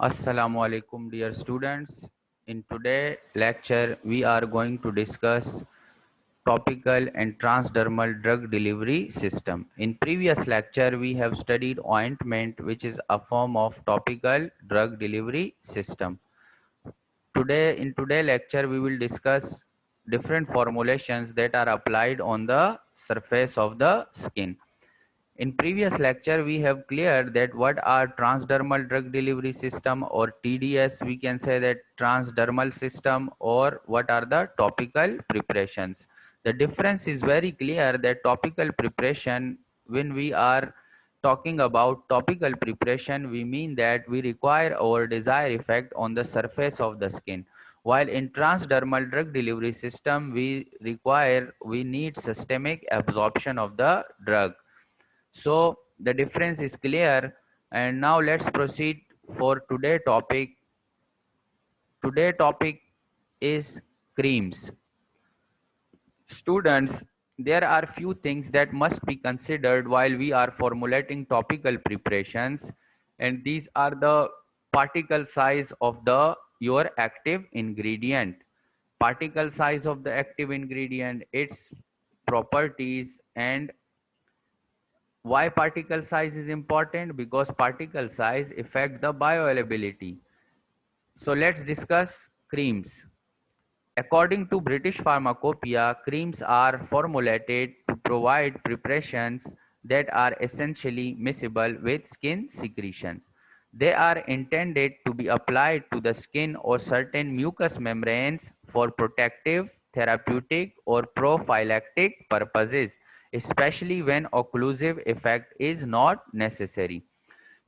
Assalamu alaikum dear students. In today's lecture we are going to discuss topical and transdermal drug delivery system. In previous lecture we have studied ointment, which is a form of topical drug delivery system. In today's lecture we will discuss different formulations that are applied on the surface of the skin. In previous lecture, we have cleared that what are transdermal drug delivery system, or TDS, we can say that transdermal system, or what are the topical preparations. The difference is very clear that topical preparation, when we are talking about topical preparation, we mean that we require our desired effect on the surface of the skin. While in transdermal drug delivery system, we need systemic absorption of the drug. So the difference is clear, and now let's proceed for today topic. Today topic is creams. Students, there are few things that must be considered while we are formulating topical preparations, and these are the particle size of the your active ingredient. Particle size of the active ingredient, its properties, and why particle size is important? Because particle size affect the bioavailability. So let's discuss creams. According to British Pharmacopoeia, creams are formulated to provide preparations that are essentially miscible with skin secretions. They are intended to be applied to the skin or certain mucous membranes for protective, therapeutic, or prophylactic purposes, especially when occlusive effect is not necessary.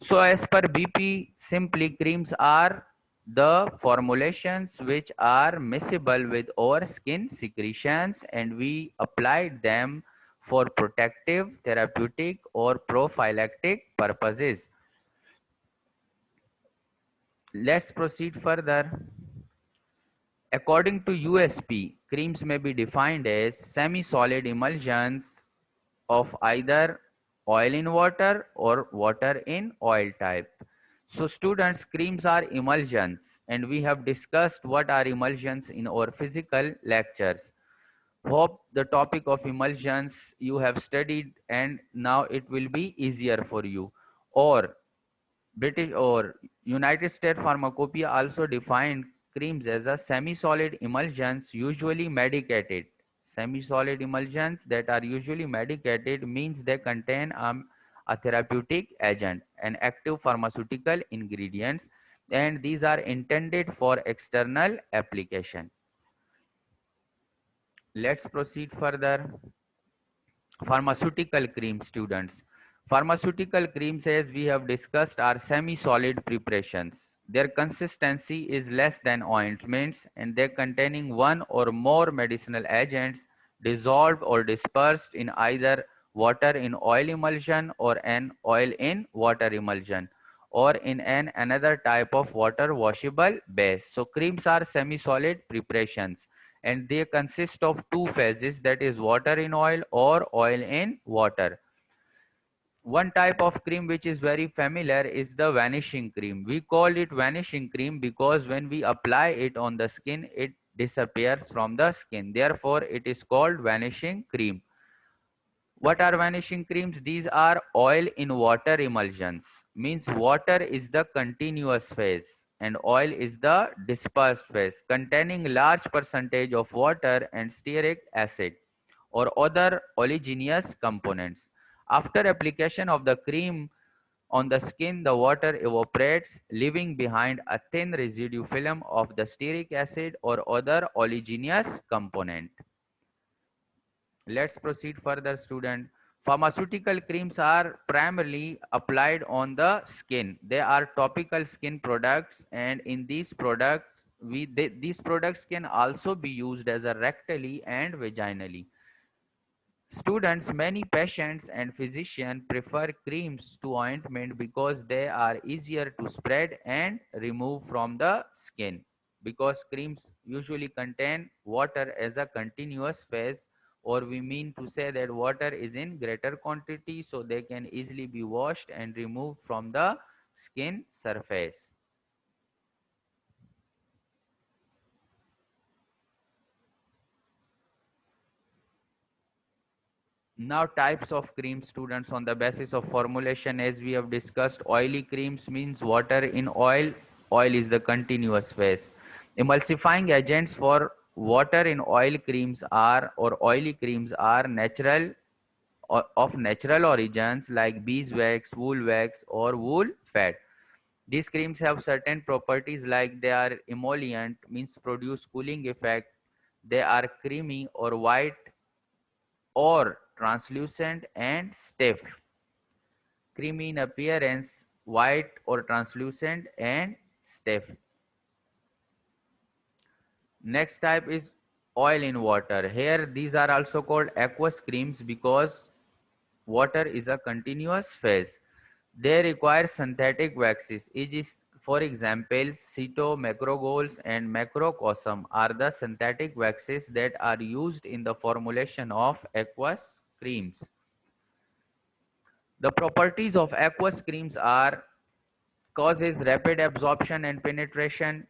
So as per BP, simply creams are the formulations which are miscible with our skin secretions, and we applied them for protective, therapeutic, or prophylactic purposes. Let's proceed further. According to USP, creams may be defined as semi-solid emulsions of either oil in water or water in oil type. So students, creams are emulsions, and we have discussed what are emulsions in our physical lectures. Hope the topic of emulsions you have studied, and now it will be easier for you. Or British or United States Pharmacopoeia also defined creams as a semi-solid emulsions usually medicated. Semi-solid emulsions that are usually medicated means they contain a therapeutic agent and active pharmaceutical ingredients, and these are intended for external application. Let's proceed further. Pharmaceutical cream, students. Pharmaceutical creams, as we have discussed, are semi-solid preparations. Their consistency is less than ointments, and they containing one or more medicinal agents dissolved or dispersed in either water in oil emulsion or an oil in water emulsion, or in an another type of water washable base. So creams are semi-solid preparations, and they consist of two phases, that is water in oil or oil in water. One type of cream which is very familiar is the vanishing cream. We call it vanishing cream because when we apply it on the skin, it disappears from the skin. Therefore, it is called vanishing cream. What are vanishing creams? These are oil in water emulsions. Means water is the continuous phase and oil is the dispersed phase, containing large percentage of water and stearic acid or other oleaginous components. After application of the cream on the skin, the water evaporates, leaving behind a thin residue film of the stearic acid or other oleaginous component. Let's proceed further, student. Pharmaceutical creams are primarily applied on the skin. They are topical skin products, and in these products, these products can also be used as a rectally and vaginally. Students, many patients and physicians prefer creams to ointment because they are easier to spread and remove from the skin. Because creams usually contain water as a continuous phase, or we mean to say that water is in greater quantity, so they can easily be washed and removed from the skin surface. Now types of cream, students, on the basis of formulation. As we have discussed, oily creams means water in oil. Oil is the continuous phase. Emulsifying agents for water in oil creams are, or oily creams are, natural of natural origins like beeswax, wool wax, or wool fat. These creams have certain properties like they are emollient, means produce cooling effect. They are creamy or white or translucent and stiff. Creamy in appearance, white or translucent and stiff. Next type is oil in water. Here these are also called aqueous creams because water is a continuous phase. They require synthetic waxes. It is, for example, ceto, macrogols, and macrocosm are the synthetic waxes that are used in the formulation of aqueous creams. The properties of aqueous creams are: causes rapid absorption and penetration,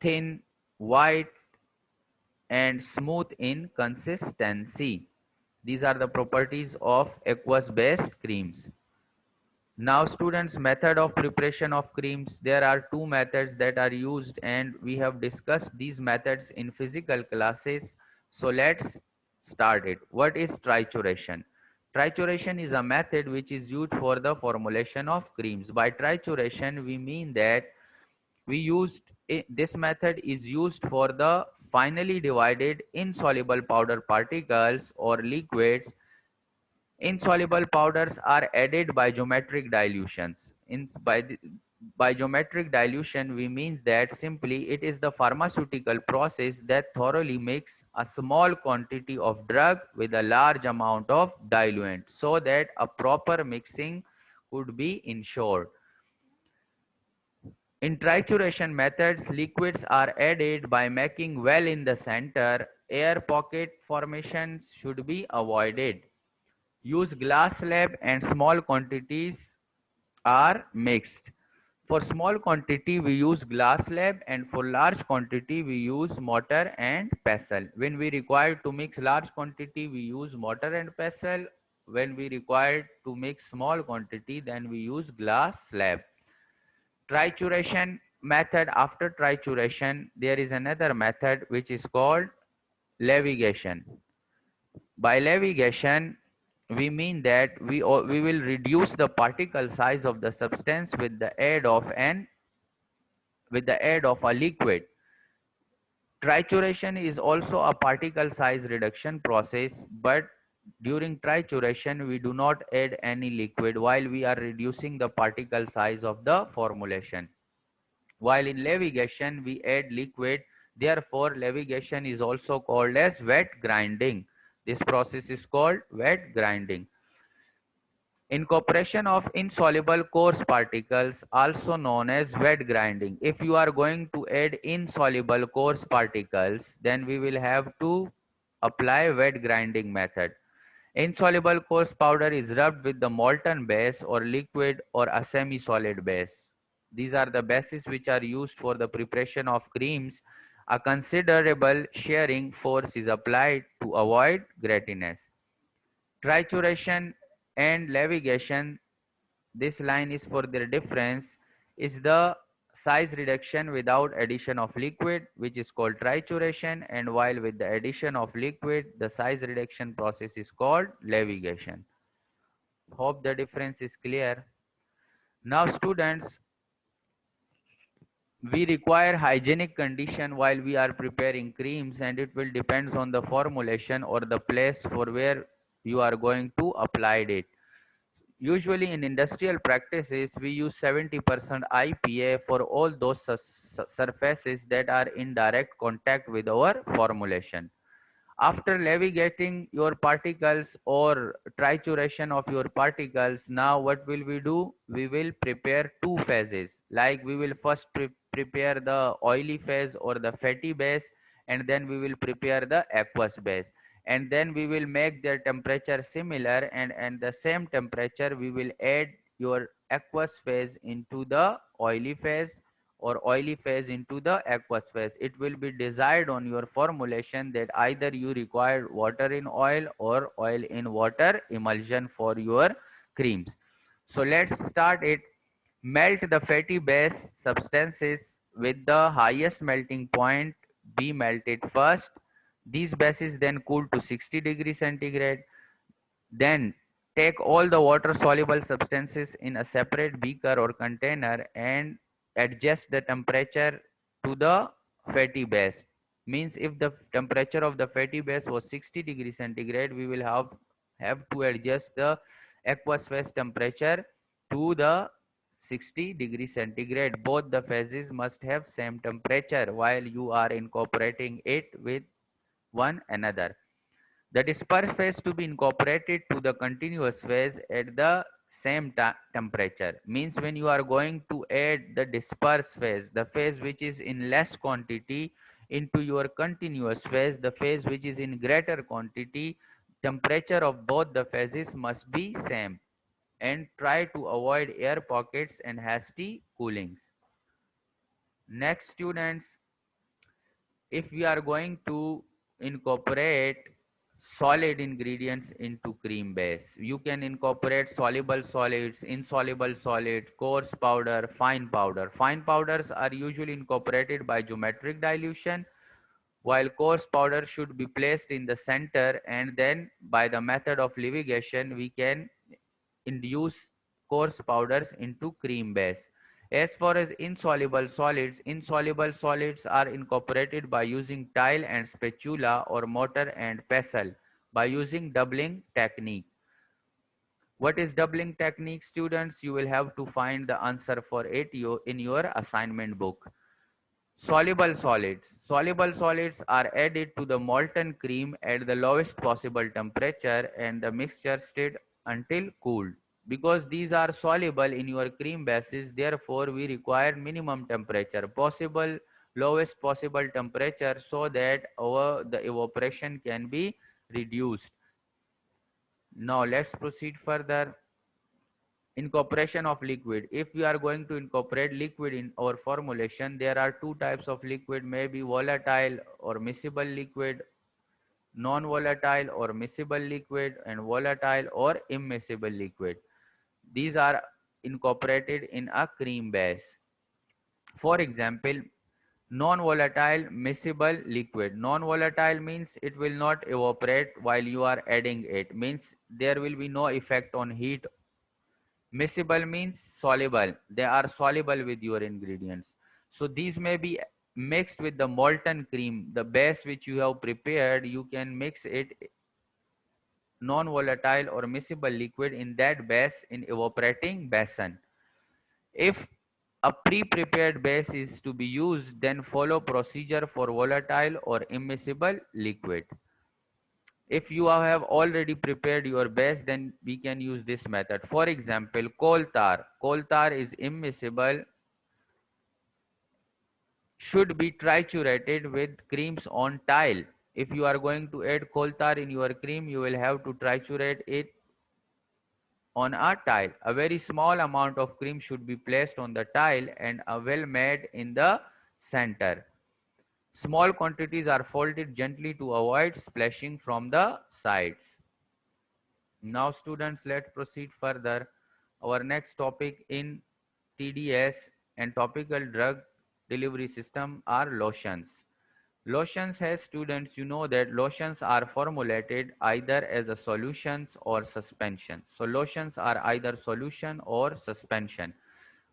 thin, white, and smooth in consistency. These are the properties of aqueous based creams. Now students, method of preparation of creams. There are two methods that are used and we have discussed these methods in physical classes. So let's start it. What is trituration? Trituration is a method which is used for the formulation of creams. By trituration we mean that this method is used for the finally divided insoluble powder particles or liquids. Insoluble powders are added by geometric dilutions. By geometric dilution, we mean that simply it is the pharmaceutical process that thoroughly mix a small quantity of drug with a large amount of diluent so that a proper mixing could be ensured. In trituration methods, liquids are added by making well in the center. Air pocket formations should be avoided. Use glass slab and small quantities are mixed. For small quantity we use glass slab and for large quantity we use mortar and pestle. When we require to mix large quantity we use mortar and pestle. When we require to mix small quantity then we use glass slab. Trituration method. After trituration there is another method which is called leviation. By leviation, we mean that we will reduce the particle size of the substance with the aid of a liquid. Trituration is also a particle size reduction process, but during trituration we do not add any liquid while we are reducing the particle size of the formulation. While in leviation we add liquid, therefore leviation is also called as wet grinding. This process is called wet grinding. Incorporation of insoluble coarse particles, also known as wet grinding. If you are going to add insoluble coarse particles, then we will have to apply wet grinding method. Insoluble coarse powder is rubbed with the molten base or liquid or a semi-solid base. These are the bases which are used for the preparation of creams. A considerable shearing force is applied to avoid grittiness. Trituration and leviation, this line is for their difference, is the size reduction without addition of liquid, which is called trituration, and while with the addition of liquid the size reduction process is called leviation. Hope the difference is clear. Now students, we require hygienic condition while we are preparing creams, and it will depends on the formulation or the place for where you are going to apply it. Usually in industrial practices, we use 70% IPA for all those surfaces that are in direct contact with our formulation. After levigating your particles or trituration of your particles, now what will we do? We will prepare two phases. Like we will first prepare the oily phase or the fatty base, and then we will prepare the aqueous base. And then we will make their temperature similar, and the same temperature we will add your aqueous phase into the oily phase, or oily phase into the aqueous phase. It will be desired on your formulation that either you require water in oil or oil in water emulsion for your creams. So let's start it. Melt the fatty base substances with the highest melting point be melted first. These bases then cool to 60 degrees centigrade. Then take all the water soluble substances in a separate beaker or container and adjust the temperature to the fatty base. Means if the temperature of the fatty base was 60 degrees centigrade, we will have to adjust the aqueous phase temperature to the 60 degrees centigrade. Both the phases must have same temperature while you are incorporating it with one another. The dispersed phase to be incorporated to the continuous phase at the same temperature. Means when you are going to add the dispersed phase, the phase which is in less quantity into your continuous phase, the phase which is in greater quantity, temperature of both the phases must be same, and try to avoid air pockets and hasty coolings. Next, students, if we are going to incorporate solid ingredients into cream base, you can incorporate soluble solids, insoluble solids, coarse powder, fine powder. Fine powders are usually incorporated by geometric dilution, while coarse powder should be placed in the center, and then by the method of ligation we can induce coarse powders into cream base. As far as insoluble solids are incorporated by using tile and spatula or mortar and pestle by using doubling technique. What is doubling technique, students? You will have to find the answer for it in your assignment book. Soluble solids. Soluble solids are added to the molten cream at the lowest possible temperature and the mixture stirred until cooled. Because these are soluble in your cream bases, therefore we require minimum temperature, possible lowest possible temperature, so that the evaporation can be reduced. Now let's proceed further. Incorporation of liquid. If we are going to incorporate liquid in our formulation, there are two types of liquid, may be volatile or miscible liquid, non-volatile or miscible liquid, and volatile or immiscible liquid. These are incorporated in a cream base. For example, non-volatile miscible liquid. Non-volatile means it will not evaporate while you are adding it, means there will be no effect on heat. Miscible means soluble. They are soluble with your ingredients. So these may be mixed with the molten cream. The base which you have prepared, you can mix it non-volatile or miscible liquid in that base in evaporating basin. If a pre-prepared base is to be used, then follow procedure for volatile or immiscible liquid. If you have already prepared your base, then we can use this method. For example, coal tar. Coal tar is immiscible, should be triturated with creams on tile. If you are going to add coal tar in your cream, you will have to triturate it on a tile. A very small amount of cream should be placed on the tile and a well made in the center. Small quantities are folded gently to avoid splashing from the sides. Now students, let's proceed further. Our next topic in TDS and topical drug delivery system are lotions. Lotions, has students, you know that lotions are formulated either as a solutions or suspension. So lotions are either solution or suspension.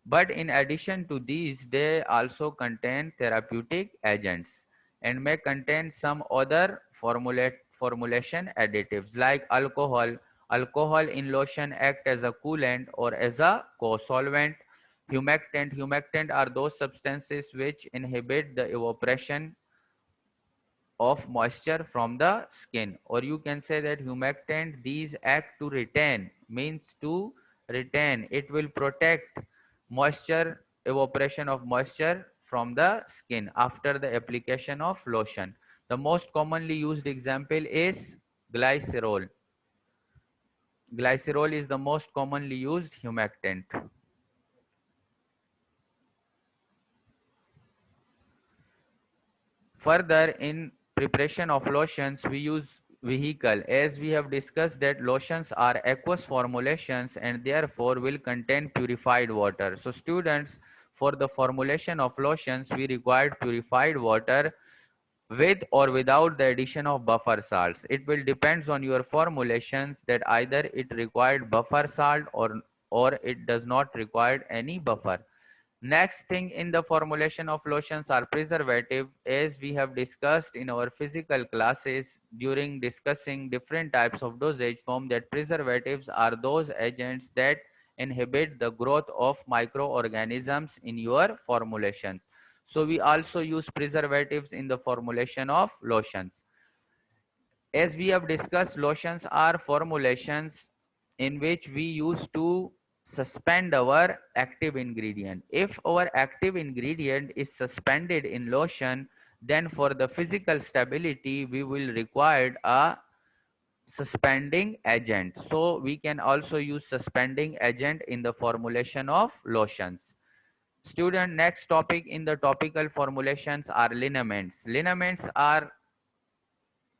But in addition to these, they also contain therapeutic agents and may contain some other formulation additives like alcohol. Alcohol in lotion act as a coolant or as a co-solvent. Humectant are those substances which inhibit the evaporation of moisture from the skin, or you can say that humectant, these act to retain, means to retain, it will protect moisture, evaporation of moisture from the skin after the application of lotion. The most commonly used example is glycerol. Glycerol is the most commonly used humectant. Further, in preparation of lotions, we use vehicle, as we have discussed that lotions are aqueous formulations and therefore will contain purified water. So students, for the formulation of lotions, we required purified water with or without the addition of buffer salts. It will depends on your formulations that either it required buffer salt or it does not require any buffer. Next thing in the formulation of lotions are preservative, as we have discussed in our physical classes during discussing different types of dosage form, that preservatives are those agents that inhibit the growth of microorganisms in your formulation. So we also use preservatives in the formulation of lotions. As we have discussed, lotions are formulations in which we use to suspend our active ingredient. If our active ingredient is suspended in lotion, then for the physical stability, we will require a suspending agent. So we can also use suspending agent in the formulation of lotions. Student, next topic in the topical formulations are liniments. Liniments are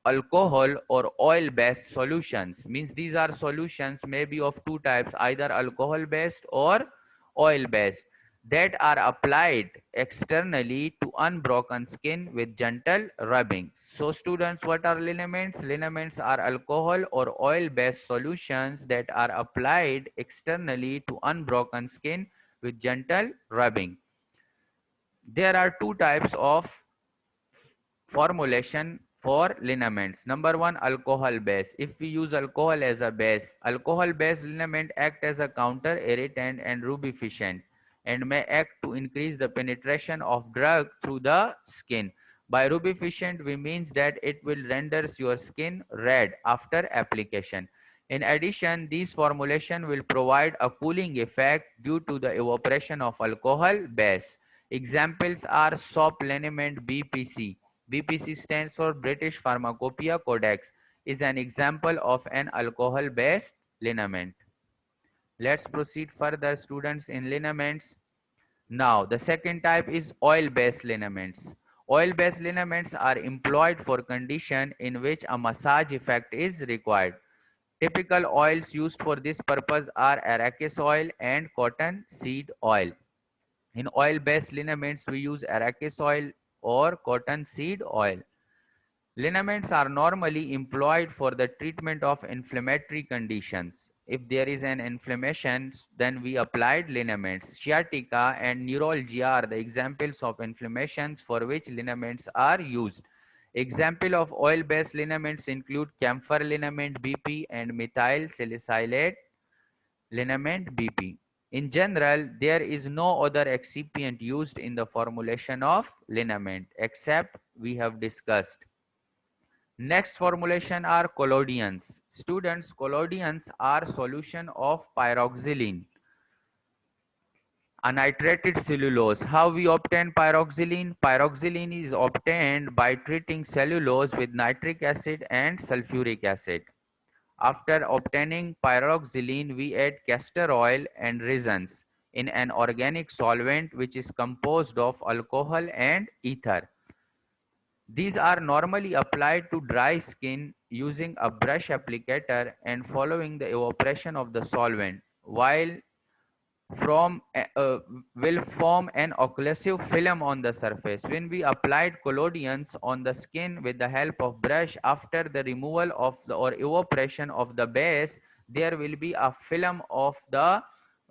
alcohol or oil based solutions, means these are solutions maybe of two types, either alcohol based or oil based, that are applied externally to unbroken skin with gentle rubbing. So students, what are liniments? Liniments are alcohol or oil based solutions that are applied externally to unbroken skin with gentle rubbing. There are two types of formulation for liniments. Number one, alcohol base. If we use alcohol as a base, alcohol based liniment act as a counter irritant and rubeficient and may act to increase the penetration of drug through the skin. By rubeficient, we means that it will renders your skin red after application. In addition, these formulation will provide a cooling effect due to the evaporation of alcohol base. Examples are soap liniment BPC. BPC stands for British Pharmacopoeia Codex, is an example of an alcohol-based liniment. Let's proceed further, students, in liniments. Now, the second type is oil-based liniments. Oil-based liniments are employed for condition in which a massage effect is required. Typical oils used for this purpose are arachis oil and cotton seed oil. In oil-based liniments, we use arachis oil or cotton seed oil. Liniments are normally employed for the treatment of inflammatory conditions. If there is an inflammation, then we applied liniments. Sciatica and neuralgia are the examples of inflammations for which liniments are used. Example of oil-based liniments include camphor liniment BP and methyl salicylate liniment BP. In general, there is no other excipient used in the formulation of liniment except we have discussed. Next formulation are collodions. Students, collodions are solution of pyroxylene, a nitrated cellulose. How we obtain pyroxylene? Pyroxylene is obtained by treating cellulose with nitric acid and sulfuric acid. After obtaining pyroxylene, we add castor oil and resins in an organic solvent which is composed of alcohol and ether. These are normally applied to dry skin using a brush applicator and following the evaporation of the solvent, while from will form an occlusive film on the surface. When we applied collodions on the skin with the help of brush, after the removal of the or evaporation of the base, there will be a film of the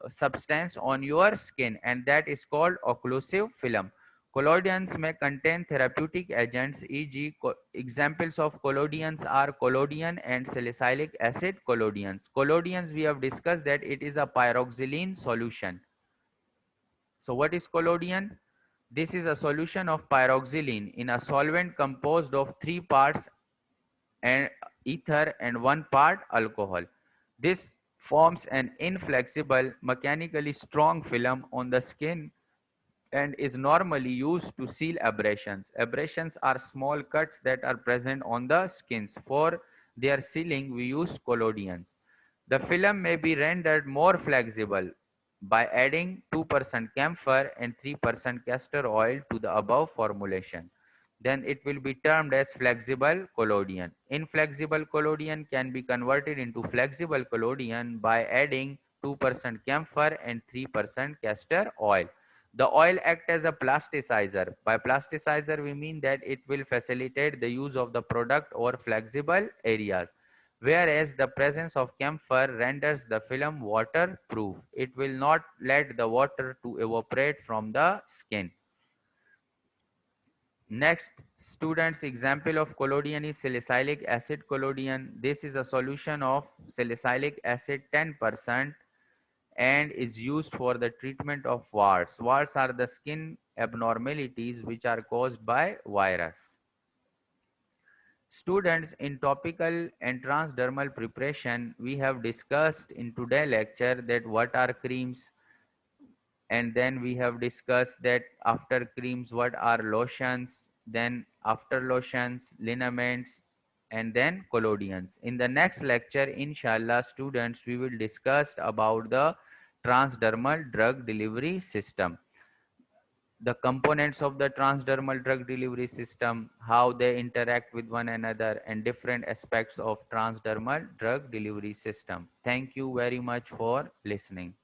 substance on your skin, and that is called occlusive film. Collodions may contain therapeutic agents, e.g. examples of collodions are collodion and salicylic acid collodions. Collodions, we have discussed that it is a pyroxylene solution. So what is collodion? This is a solution of pyroxylene in a solvent composed of 3 parts and ether and 1 part alcohol. This forms an inflexible, mechanically strong film on the skin and is normally used to seal abrasions. Abrasions are small cuts that are present on the skins. For their sealing, we use collodions. The film may be rendered more flexible by adding 2% camphor and 3% castor oil to the above formulation. then it will be termed as flexible collodion. Inflexible collodion can be converted into flexible collodion by adding 2% camphor and 3% castor oil. The oil acts as a plasticizer. By plasticizer, we mean that it will facilitate the use of the product over flexible areas, whereas the presence of camphor renders the film waterproof. It will not let the water to evaporate from the skin. Next, students, example of collodion is salicylic acid collodion. This is a solution of salicylic acid 10% and is used for the treatment of warts. Warts are the skin abnormalities which are caused by virus. Students, in topical and transdermal preparation, we have discussed in today's lecture that what are creams, and then we have discussed that after creams what are lotions, then after lotions liniments, and then collodions. In the next lecture, inshallah students, we will discuss about the transdermal drug delivery system, the components of the transdermal drug delivery system, how they interact with one another, and different aspects of transdermal drug delivery system. Thank you very much for listening.